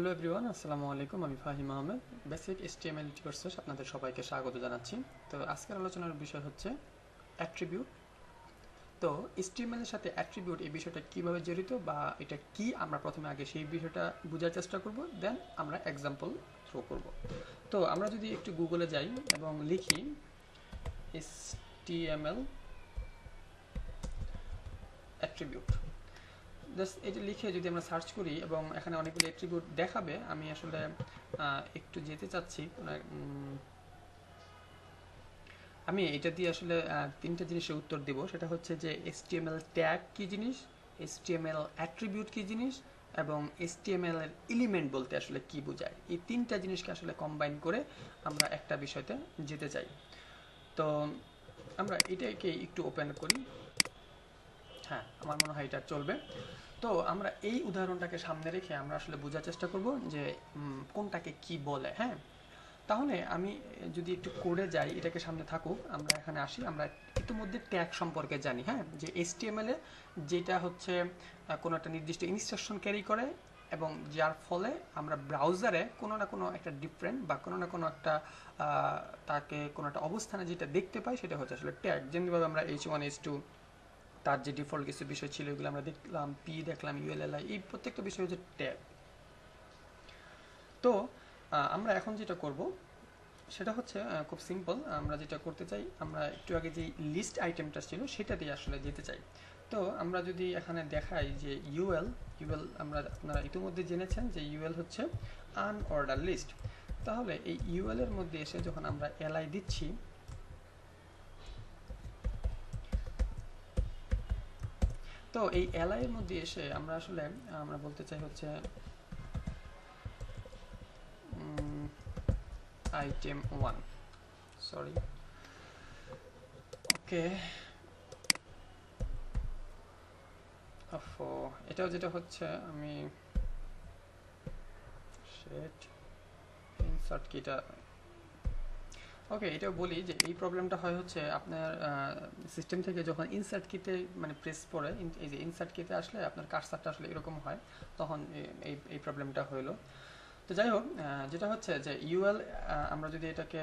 Hello everyone, আসসালামু আলাইকুম। আমি ফাহিম আহমেদ, বেসিক HTML কোর্সে আপনাদের সবাইকে স্বাগত জানাচ্ছি। তো আজকের আলোচনার বিষয় হচ্ছে অ্যাট্রিবিউট। তো HTML এর সাথে অ্যাট্রিবিউট এই বিষয়টা কিভাবে জড়িত বা এটা কি, আমরা প্রথমে আগে সেই বিষয়টা বোঝার চেষ্টা করব, দেন আমরা এক্সাম্পল থ্রো করব। তো আমরা যদি একটু গুগলে যাই এবং লিখি HTML অ্যাট্রিবিউট, জাস্ট এটা লিখে যদি আমরা সার্চ করি এবং এখানে অনেকগুলো অ্যাট্রিবিউট দেখাবে, আমি আসলে একটু যেতে চাচ্ছি। আমি এটা দিয়ে আসলে তিনটা জিনিসের উত্তর দিব। সেটা হচ্ছে যে HTML ট্যাগ কি জিনিস, HTML অ্যাট্রিবিউট কি জিনিস, এবং HTML এর এলিমেন্ট বলতে আসলে কি বোঝায়। এই তিনটা জিনিসকে আসলে কম্বাইন করে আমরা একটা বিষয়তে যেতে চাই। তো আমরা এটাকে একটু ওপেন করি। হ্যাঁ, আমার মনে হয় এটা চলবে। তো আমরা এই উদাহরণটাকে সামনে রেখে আমরা আসলে বোঝার চেষ্টা করব যে কোনটাকে কি বলে। হ্যাঁ, তাহলে আমি যদি একটু কোডে যাই, এটাকে সামনে থাকুক, আমরা এখানে আসি। আমরা ইতিমধ্যে ট্যাগ সম্পর্কে জানি, হ্যাঁ, যে HTML এ যেটা হচ্ছে কোনো একটা নির্দিষ্ট ইনস্ট্রাকশন ক্যারি করে এবং যার ফলে আমরা ব্রাউজারে কোনো না কোনো একটা ডিফারেন্ট বা কোনো না কোনো একটা তাকে কোনো একটা অবস্থানে যেটা দেখতে পাই সেটা হচ্ছে আসলে ট্যাগ। যেমনিভাবে আমরা H1 H2 তার যে ডিফল্ট কিছু বিষয় ছিল এগুলো আমরা দেখলাম, পি দেখলাম, ULLI, এই প্রত্যেকটা বিষয় হচ্ছে ট্যাগ। তো আমরা এখন যেটা করব সেটা হচ্ছে খুব সিম্পল। আমরা যেটা করতে চাই, আমরা একটু আগে যে লিস্ট আইটেমটা ছিল সেটা দিয়ে আসলে যেতে চাই। তো আমরা যদি এখানে দেখাই যে ইউএল আপনারা ইতিমধ্যে জেনেছেন যে ইউএল হচ্ছে আনঅর্ডার লিস্ট। তাহলে এই ইউএল এর মধ্যে এসে যখন আমরা এলআই দিচ্ছি, তো এই এলআই এর মধ্যে এসে আমরা আসলে আমরা বলতে চাই হচ্ছে আইটেম 1, সরি, ওকে। এটাও যেটা হচ্ছে, আমি সেট ইনসার্ট কিটা, ওকে, এটাও বলি যে এই প্রবলেমটা হয় হচ্ছে আপনার সিস্টেম থেকে যখন ইনসার্ট কিতে মানে প্রেস পড়ে, এই যে ইনসার্ট কিতে আসলে আপনার কার্সারটা আসলে এরকম হয়, তখন এই প্রবলেমটা হইলো। তো যাই হোক, যেটা হচ্ছে যে ইউএল, আমরা যদি এটাকে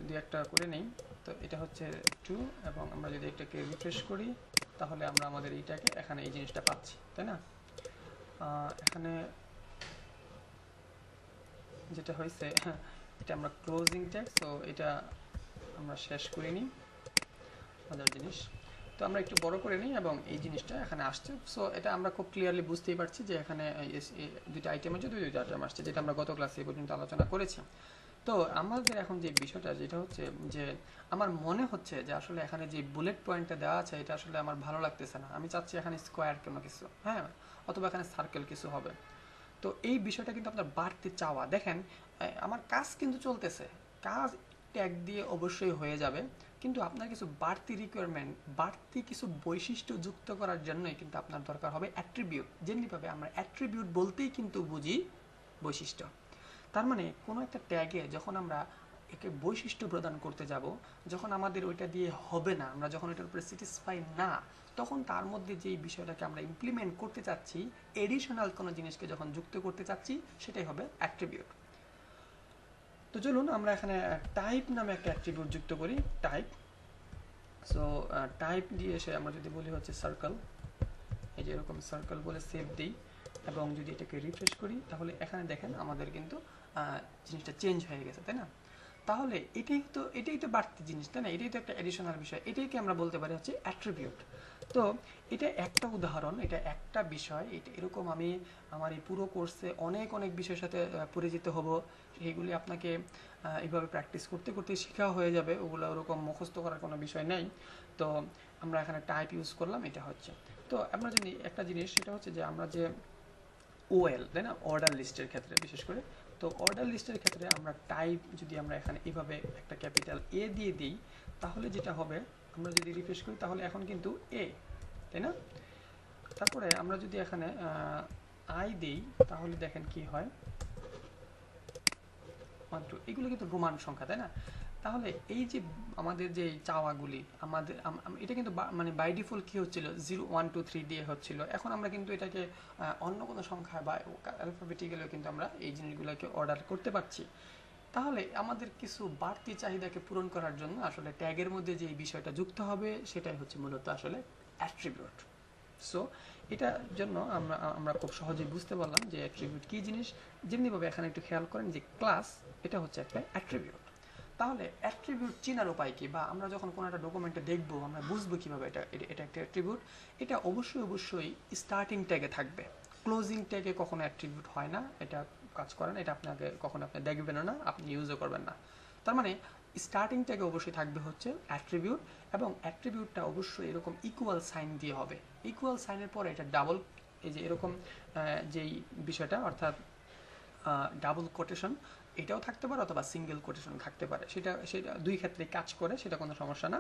দু একটা করে নেই, তো এটা হচ্ছে 2, এবং আমরা যদি এটাকে রিফ্রেশ করি তাহলে আমরা আমাদের এইটাকে এখানে এই জিনিসটা পাচ্ছি, তাই না? এখানে যেটা হয়েছে, এটা আমরা ক্লোজিং ট্যাগ, তো এটা আমরা শেষ করে নিই মজার জিনিস। তো আমরা একটু বড় করে নিই এবং এই জিনিসটা এখানে আসছে। সো এটা আমরা খুব ক্লিয়ারলি বুঝতেই পারছি যে এখানে দুইটা আইটেম আছে, দুইটা আইটেম আসছে, যেটা আমরা গত ক্লাসে এই পর্যন্ত আলোচনা করেছি। তো আমাদের এখন যে বিষয়টা যেটা হচ্ছে যে আমার মনে হচ্ছে যে আসলে এখানে যে বুলেট পয়েন্টটা দেওয়া আছে এটা আসলে আমার ভালো লাগতেছে না। আমি চাচ্ছি এখানে স্কোয়ার কোনো কিছু, হ্যাঁ, অথবা এখানে সার্কেল কিছু হবে। তো এই বিষয়টা কিন্তু আপনার বাড়তি চাওয়া। দেখেন, আমার কাজ কিন্তু চলতেছে, কাজ ট্যাগ দিয়ে অবশ্যই হয়ে যাবে, কিন্তু আপনার কিছু বাড়তি রিকোয়ারমেন্ট, বাড়তি কিছু বৈশিষ্ট্য যুক্ত করার জন্যই কিন্তু আপনার দরকার হবে অ্যাট্রিবিউট। যেমনিভাবে আমরা অ্যাট্রিবিউট বলতেই কিন্তু বুঝি বৈশিষ্ট্য। তার মানে কোনো একটা ট্যাগে যখন আমরা একে বৈশিষ্ট্য প্রদান করতে যাব, যখন আমাদের ওইটা দিয়ে হবে না, আমরা যখন এটার উপরে স্যাটিসফাই না, তখন তার মধ্যে যেই বিষয়টাকে আমরা ইমপ্লিমেন্ট করতে চাচ্ছি, এডিশনাল কোনো জিনিসকে যখন যুক্ত করতে চাচ্ছি, সেটাই হবে অ্যাট্রিবিউট। তো চলুন আমরা এখানে টাইপ নামে একটা অ্যাট্রিবিউট যুক্ত করি, টাইপ। সো টাইপ দিয়ে এসে আমরা যদি বলি হচ্ছে সার্কেল, এই যে এরকম সার্কেল বলে সেভ দিই এবং যদি এটাকে রিফ্রেশ করি, তাহলে এখানে দেখেন আমাদের কিন্তু জিনিসটা চেঞ্জ হয়ে গেছে, তাই না? তাহলে এটাই তো বাড়তি জিনিস, তাই না? এটাই তো একটা এডিশনাল বিষয়, এটাইকে আমরা বলতে পারি হচ্ছে অ্যাট্রিবিউট। তো এটা একটা উদাহরণ, এটা একটা বিষয়। এটা এরকম আমি আমার এই পুরো কোর্সে অনেক অনেক বিষয়ের সাথে পরিচিত হব। সেইগুলি আপনাকে এইভাবে প্র্যাকটিস করতে করতে শেখা হয়ে যাবে, ওগুলো ওরকম মুখস্থ করার কোনো বিষয় নেই। তো আমরা এখানে টাইপ ইউজ করলাম, এটা হচ্ছে। তো আমরা যদি একটা জিনিস, সেটা হচ্ছে যে আমরা যে ওএল, তাই না, অর্ডার লিস্টের ক্ষেত্রে বিশেষ করে, তো অর্ডার লিস্টের ক্ষেত্রে আমরা টাইপ যদি আমরা এখানে এইভাবে একটা ক্যাপিটাল এ দিয়ে দিই, তাহলে যেটা হবে, আমরা যদি রিফ্রেশ করি তাহলে এখন কিন্তু এ, তাই না? তারপরে আমরা যদি এখানে আই দিই তাহলে দেখেন কি হয়, 1 2, এগুলো কিন্তু রোমান সংখ্যা, তাই না? তাহলে এই যে আমাদের যে চাওয়াগুলি আমাদের এটা কিন্তু মানে বাই ডিফল্ট কি হচ্ছিল 0 1 2 3 দিয়ে হচ্ছিল। এখন আমরা কিন্তু এটাকে অন্য কোনো সংখ্যা বা অ্যালফাবেটিক্যালিও কিন্তু আমরা এই জিনিসগুলোকে অর্ডার করতে পারছি। তাহলে আমাদের কিছু বাড়তি চাহিদাকে পূরণ করার জন্য আসলে ট্যাগের মধ্যে যে বিষয়টা যুক্ত হবে সেটাই হচ্ছে মূলত আসলে অ্যাট্রিবিউট। সো এটার জন্য আমরা খুব সহজেই বুঝতে পারলাম যে অ্যাট্রিবিউট কী জিনিস। যেমনিভাবে এখানে একটু খেয়াল করেন যে ক্লাস এটা হচ্ছে একটা অ্যাট্রিবিউট। তাহলে অ্যাট্রিবিউট চেনার উপায় কি, বা আমরা যখন কোনো একটা ডকুমেন্টে দেখবো আমরা বুঝবো কীভাবে এটা এটা একটা অ্যাট্রিবিউট। এটা অবশ্যই স্টার্টিং ট্যাগে থাকবে, ক্লোজিং ট্যাগে কখনো অ্যাট্রিবিউট হয় না, এটা কাজ করে না, এটা আপনাকে কখনো আপনি দেখবেনও না, আপনি ইউজও করবেন না। তার মানে স্টার্টিং ট্যাগে অবশ্যই থাকবে হচ্ছে অ্যাট্রিবিউট, এবং অ্যাট্রিবিউটটা অবশ্যই এরকম ইকুয়াল সাইন দিয়ে হবে। ইকুয়াল সাইনের পরে এটা ডাবল, এই যে এরকম যেই বিষয়টা অর্থাৎ ডাবল কোটেশন এটাও থাকতে পারে অথবা সিঙ্গেল কোটেশন থাকতে পারে, সেটা দুই ক্ষেত্রে কাজ করে, সেটা কোনো সমস্যা না।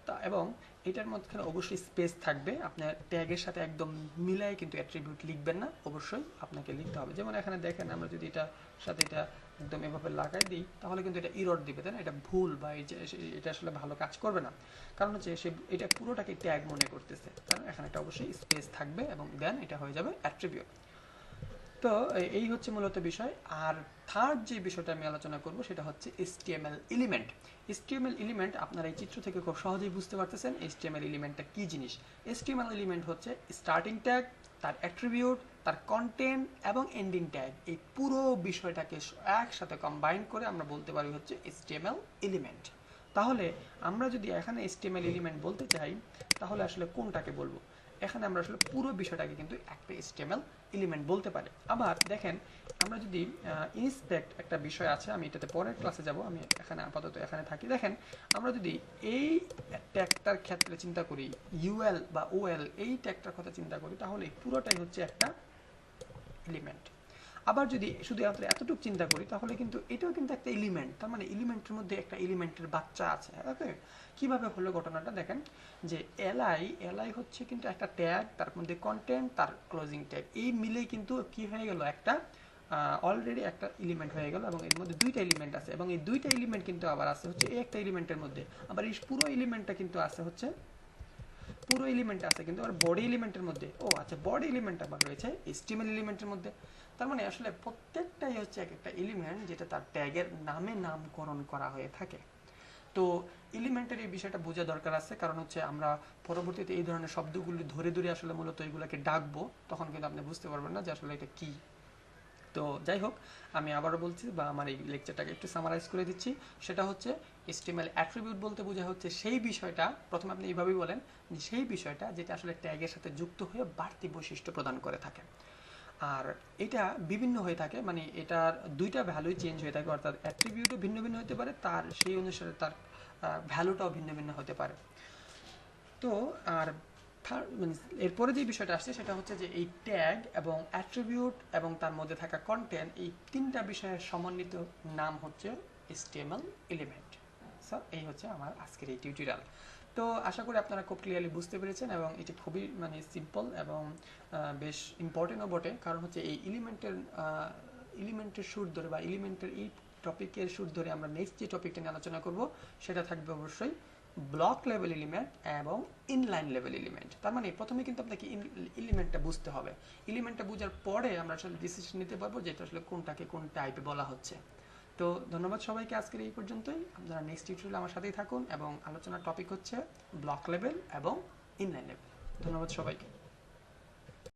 তা এবং এটার মধ্যে অবশ্যই স্পেস থাকবে, আপনার ট্যাগের সাথে একদম মিলাই কিন্তু অ্যাট্রিবিউট লিখবেন না, অবশ্যই আপনাকে লিখতে হবে। যেমন এখানে দেখেন আমরা যদি এটার সাথে এটা একদম এভাবে লাগাই দিই তাহলে কিন্তু এটা ইরর দিবে, তাই না? এটা ভুল বা এটা আসলে ভালো কাজ করবে না, কারণ হচ্ছে সে এটা পুরোটাকে ট্যাগ মনে করতেছে, কারণ এখানে একটা অবশ্যই স্পেস থাকবে এবং দেন এটা হয়ে যাবে অ্যাট্রিবিউট। তো এই হচ্ছে মূলত বিষয়। আর থার্ড যে বিষয়টা আমি আলোচনা করব সেটা হচ্ছে HTML এলিমেন্ট। HTML এলিমেন্ট আপনারা এই চিত্র থেকে খুব সহজেই বুঝতে পারতেছেন HTML এলিমেন্টটা কি জিনিস। HTML এলিমেন্ট হচ্ছে স্টার্টিং ট্যাগ, তার অ্যাট্রিবিউট, তার কন্টেন্ট এবং এন্ডিং ট্যাগ, এই পুরো বিষয়টাকে একসাথে কম্বাইন করে আমরা বলতে পারি হচ্ছে HTML এলিমেন্ট। তাহলে আমরা যদি এখানে HTML এলিমেন্ট বলতে চাই তাহলে আসলে কোনটাকে বলবো? এখানে আমরা আসলে পুরো বিষয়টাকে কিন্তু একটা HTML এলিমেন্ট বলতে পারি। আবার দেখেন আমরা যদি ইন্সপেক্ট একটা বিষয় আছে, আমি এটাতে পরের ক্লাসে যাব, আমি এখানে আপাতত এখানে থাকি। দেখেন আমরা যদি এই ট্যাগটার ক্ষেত্রে চিন্তা করি, UL বা OL এই ট্যাগটার কথা চিন্তা করি, তাহলে পুরোটাই হচ্ছে একটা এলিমেন্ট। আবার যদি শুধু আমরা এতটুকু চিন্তা করি তাহলে কিন্তু এটাও কিন্তু একটা এলিমেন্ট, তার মানে এলিমেন্টের মধ্যে একটা এলিমেন্টের বাচ্চা আছে। ওকে, কিভাবে হলো ঘটনাটা দেখেন যে এলআই হচ্ছে কিন্তু একটা ট্যাগ, তার মধ্যে কন্টেন্ট, তার ক্লোজিং ট্যাগ, এই মিলেই কিন্তু কি হয়ে গেল, একটা অলরেডি একটা এলিমেন্ট হয়ে গেল, এবং এর মধ্যে দুইটা এলিমেন্ট আছে, এবং এই দুইটা এলিমেন্ট কিন্তু আবার আছে হচ্ছে এই একটা এলিমেন্টের মধ্যে, আবার এই পুরো এলিমেন্টটা কিন্তু আছে হচ্ছে পুরো এলিমেন্ট আছে কিন্তু আর বডি এলিমেন্টের মধ্যে। ও আচ্ছা, বডি এলিমেন্ট আবার রয়েছে HTML এলিমেন্টের মধ্যে। তার মানে আসলে প্রত্যেকটাই হচ্ছে একটা এলিমেন্ট যেটা তার ট্যাগের নামে নামকরণ করা হয়ে থাকে। তো এলিমেন্টের এই বিষয়টা বোঝা দরকার আছে, কারণ হচ্ছে আমরা পরবর্তীতে এই ধরনের শব্দগুলি ধরে ধরে আসলে মূলত এগুলোকে ডাকবো, তখন কিন্তু আপনি বুঝতে পারবেন না যে আসলে এটা কি। তো যাই হোক, আমি আবারও বলছি বা আমার এই লেকচারটাকে একটু সামারাইজ করে দিচ্ছি। সেটা হচ্ছে HTML অ্যাট্রিবিউট বলতে বোঝা হচ্ছে সেই বিষয়টা, প্রথমে আপনি এইভাবেই বলেন যে সেই বিষয়টা যেটা আসলে ট্যাগের সাথে যুক্ত হয়ে বাড়তি বৈশিষ্ট্য প্রদান করে থাকে। আর এটা বিভিন্ন হয়ে থাকে, মানে এটার দুইটা ভ্যালুই চেঞ্জ হয়ে থাকে, অর্থাৎ অ্যাট্রিবিউটও ভিন্ন ভিন্ন হতে পারে, তার সেই অনুসারে তার ভ্যালুটাও ভিন্ন ভিন্ন হতে পারে। তো আর মানে এরপরে যে বিষয়টা আসছে সেটা হচ্ছে যে এই ট্যাগ এবং অ্যাট্রিবিউট এবং তার মধ্যে থাকা কন্টেন্ট, এই তিনটা বিষয়ের সমন্বিত নাম হচ্ছে HTML এলিমেন্ট। সো এই হচ্ছে আমার আজকের এই টিউটোরিয়াল। তো আশা করি আপনারা খুব ক্লিয়ারলি বুঝতে পেরেছেন, এবং এটি খুবই মানে সিম্পল এবং বেশ ইম্পর্টেন্টও বটে, কারণ হচ্ছে এই এলিমেন্টের সুর ধরে বা এলিমেন্টের এই টপিকের সুর ধরে আমরা নেক্সট যে টপিকটা নিয়ে আলোচনা করব সেটা থাকবে অবশ্যই ব্লক লেভেল এলিমেন্ট এবং ইনলাইন লেভেল এলিমেন্ট। তার মানে প্রথমে কিন্তু আপনাকে এলিমেন্টটা বুঝতে হবে, এলিমেন্টটা বোঝার পরে আমরা আসলে ডিসিশন নিতে পারবো যে এটা আসলে কোনটাকে কোন টাইপে বলা হচ্ছে। তো ধন্যবাদ সবাইকে, আজকের এই পর্যন্তই। আপনারা নেক্সট টিউটোরিয়ালে আমার সাথেই থাকুন, এবং আলোচনার টপিক হচ্ছে ব্লক লেভেল এবং ইনলাইন লেভেল। ধন্যবাদ সবাইকে।